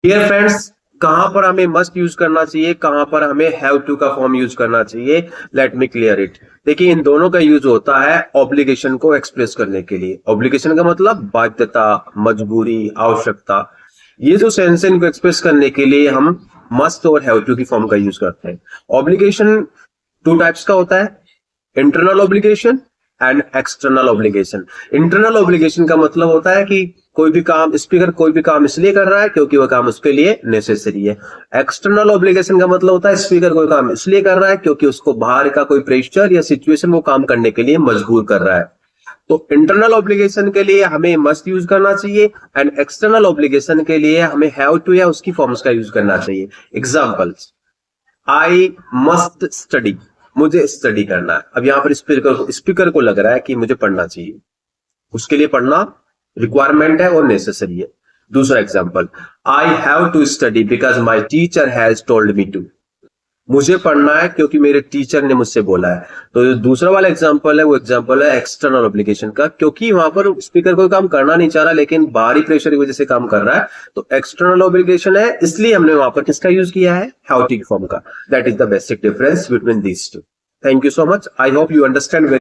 Dear friends, कहां पर हमें मस्ट यूज करना चाहिए, कहां पर हमें हैव टू का फॉर्म यूज करना चाहिए, लेट मी क्लियर इट। देखिए, इन दोनों का यूज होता है ऑब्लिगेशन को एक्सप्रेस करने के लिए। ऑब्लिगेशन का मतलब बाध्यता, मजबूरी, आवश्यकता। ये जो सेंस है, इनको एक्सप्रेस करने के लिए हम मस्ट और हैव टू की फॉर्म का यूज करते हैं। ऑब्लिगेशन टू टाइप्स का होता है, internal obligation and external obligation. Internal obligation का मतलब होता है कि कोई भी काम, स्पीकर कोई भी काम इसलिए कर रहा है क्योंकि वह काम उसके लिए नेसेसरी है। एक्सटर्नल ऑब्लिगेशन का मतलब होता है स्पीकर कोई काम इसलिए कर रहा है क्योंकि उसको बाहर का कोई प्रेशर या सिचुएशन वो काम करने के लिए मजबूर कर रहा है। तो इंटरनल ऑब्लिगेशन के लिए हमें मस्ट यूज करना चाहिए एंड एक्सटर्नल ऑब्लिगेशन के लिए हमें हैव टू या उसकी फॉर्म्स का यूज करना चाहिए। एग्जांपल्स, आई मस्ट स्टडी, मुझे स्टडी करना है। अब यहां पर स्पीकर को लग रहा है कि मुझे पढ़ना चाहिए, उसके लिए पढ़ना रिक्वायरमेंट है और नेसेसरी है। दूसरा example, I have to study because my teacher has told me to, मुझे पढ़ना है क्योंकि मेरे टीचर ने मुझसे बोला है। तो जो दूसरा वाला एग्जांपल है वो एग्जांपल है एक्सटर्नल ऑब्लिगेशन का, क्योंकि वहां पर स्पीकर कोई काम करना नहीं चाह रहा लेकिन बाहरी प्रेशर की वजह से काम कर रहा है। तो एक्सटर्नल ऑब्लिगेशन है, इसलिए हमने वहां पर किसका यूज किया है, हैव टू फॉर्म का। That is the basic difference between these two. Thank you so much. I hope you understand.